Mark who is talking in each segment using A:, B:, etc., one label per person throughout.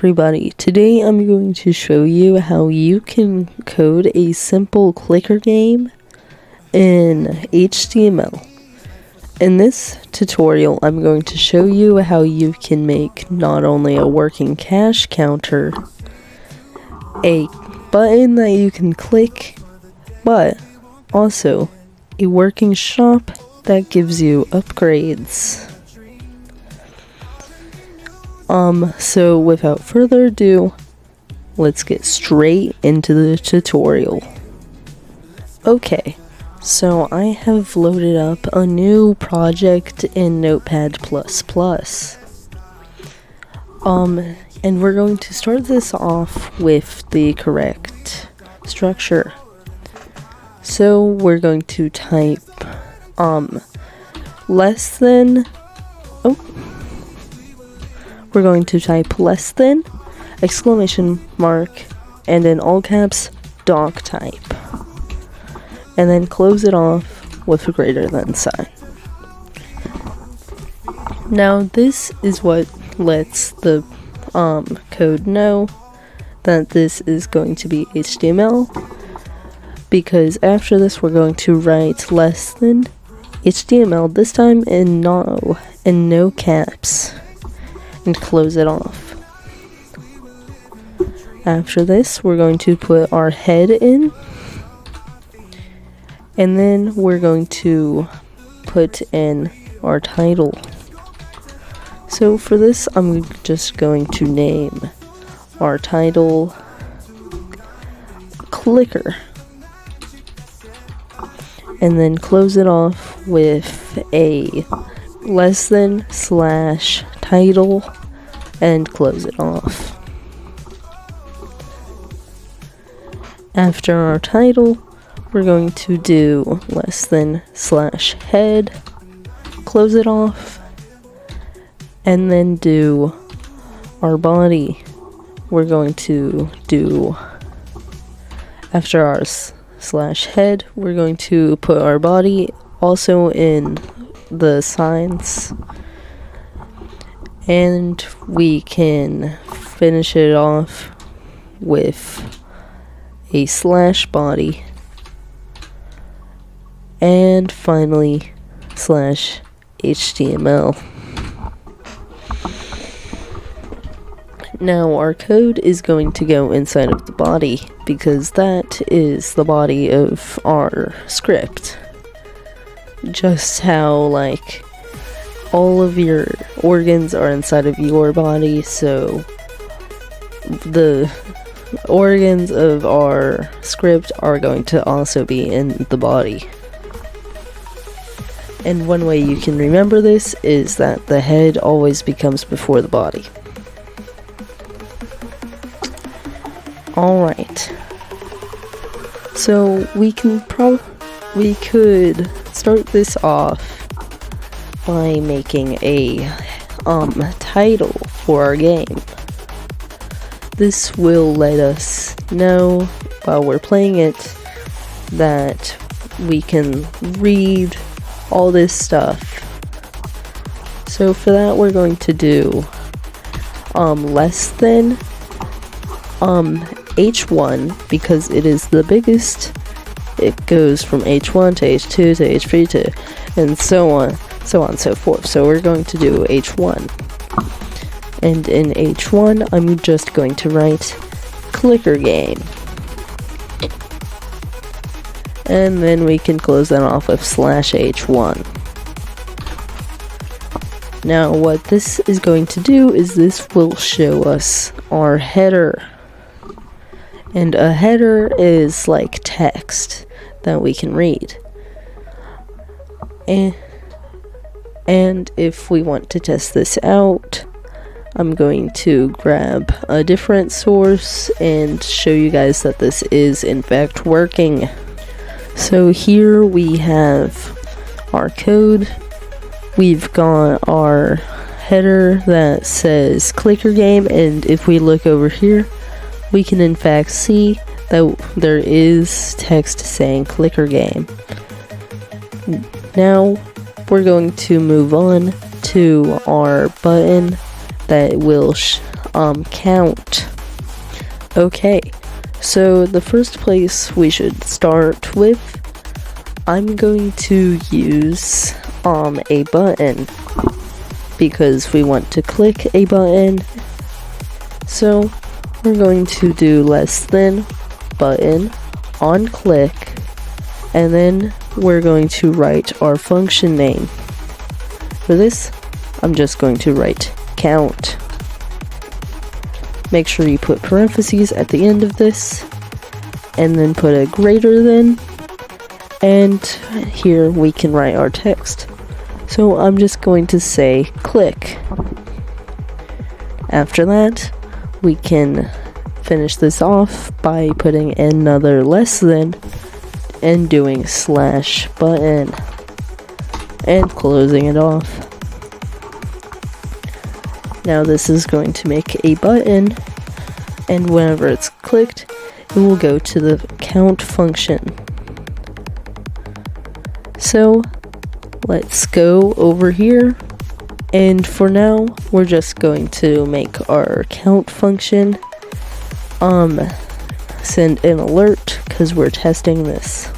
A: everybody, today I'm going to show you how you can code a simple clicker game in HTML. In this tutorial, I'm going to show you how you can make not only a working cash counter, a button that you can click, but also a working shop that gives you upgrades. So without further ado, let's get straight into the tutorial. Okay, so I have loaded up a new project in Notepad++. And we're going to start this off with the correct structure. So we're going to type, less than, we're going to type less than, exclamation mark, and in all caps, doc type. And then close it off with a greater than sign. Now this is what lets the code know that this is going to be HTML, because after this we're going to write less than HTML, this time in no caps, and close it off. After this, we're going to put our head in, and then we're going to put in our title. So for this, I'm just going to name our title Clicker, and then close it off with a less than / title and close it off. After our title, we're going to do less than / head, close it off, and then do our body. We're going to do, after our / head, we're going to put our body also in the signs, and we can finish it off with a / body, and finally /HTML. Now our code is going to go inside of the body, because that is the body of our script. Just how, like, all of your organs are inside of your body, so the organs of our script are going to also be in the body. And one way you can remember this is that the head always becomes before the body. Alright. So we could start this off by making a title for our game. This will let us know while we're playing it that we can read all this stuff. So for that we're going to do less than H1, because it is the biggest. It goes from H1 to H2 to H3 to, and so on and so forth. So we're going to do H1. And in H1, I'm just going to write clicker game. And then we can close that off with /H1. Now what this is going to do is this will show us our header. And a header is like text that we can read. And if we want to test this out, I'm going to grab a different source and show you guys that this is in fact working. So here we have our code. We've got our header that says clicker game, and if we look over here, we can in fact see that there is text saying clicker game. Now we're going to move on to our button that will count. Okay, so the first place we should start with, I'm going to use a button because we want to click a button. So we're going to do less than button on click, and then we're going to write our function name. For this, I'm just going to write count. Make sure you put parentheses at the end of this, and then put a greater than, and here we can write our text. So I'm just going to say click. After that, we can finish this off by putting another less than and doing slash button and closing it off. Now this is going to make a button, and whenever it's clicked, it will go to the count function. So let's go over here, and for now we're just going to make our count function send an alert because we're testing this.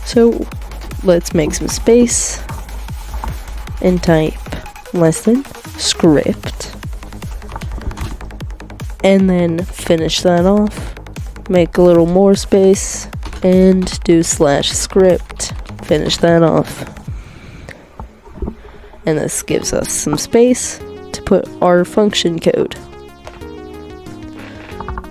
A: So let's make some space and type less than script, and then finish that off, make a little more space and do slash script, finish that off, and this gives us some space to put our function code.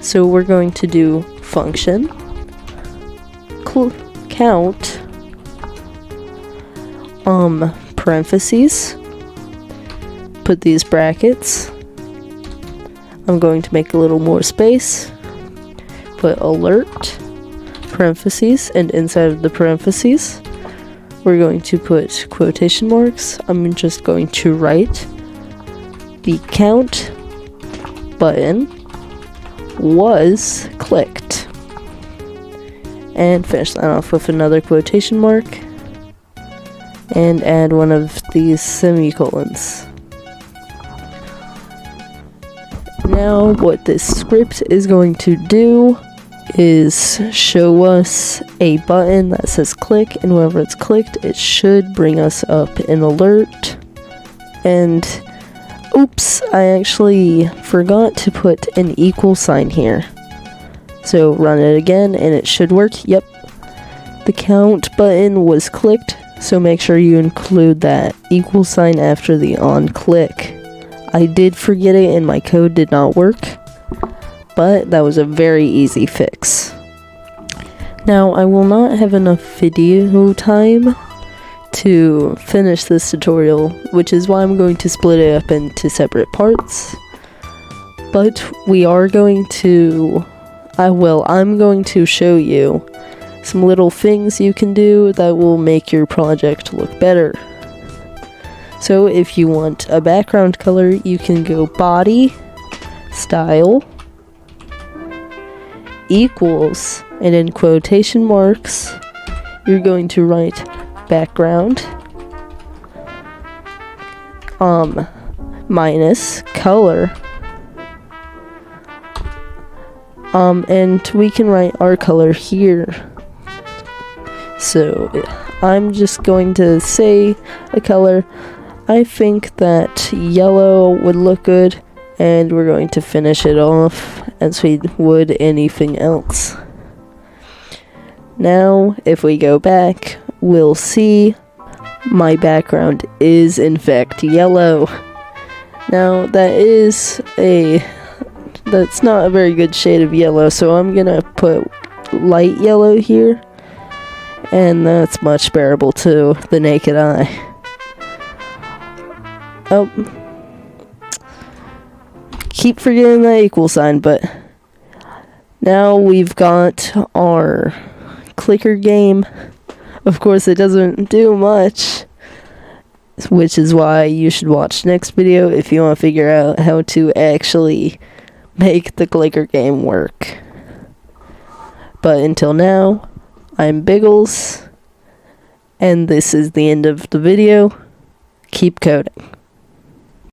A: So we're going to do function count parentheses, put these brackets, I'm going to make a little more space, put alert parentheses, and inside of the parentheses we're going to put quotation marks. I'm just going to write the count button was clicked, and finish that off with another quotation mark and add one of these semicolons. Now what this script is going to do is show us a button that says click, and whenever it's clicked it should bring us up an alert. And oops, I actually forgot to put an equal sign here. So run it again and it should work. Yep, the count button was clicked, so make sure you include that equal sign after the on click. I did forget it and my code did not work, but that was a very easy fix. Now I will not have enough video time to finish this tutorial, which is why I'm going to split it up into separate parts. But we are going to, I'm going to show you some little things you can do that will make your project look better. So if you want a background color, you can go body, style, equals, and in quotation marks, you're going to write background, minus color, and we can write our color here. So I'm just going to say a color. I think that yellow would look good, and we're going to finish it off as we would anything else. Now, if we go back, we'll see my background is in fact yellow. Now, that's not a very good shade of yellow, so I'm gonna put light yellow here, and that's much bearable to the naked eye. Oh, keep forgetting that equal sign, but now we've got our clicker game. Of course, it doesn't do much, which is why you should watch next video if you want to figure out how to actually make the clicker game work. But until now, I'm Biggles, and this is the end of the video. Keep coding.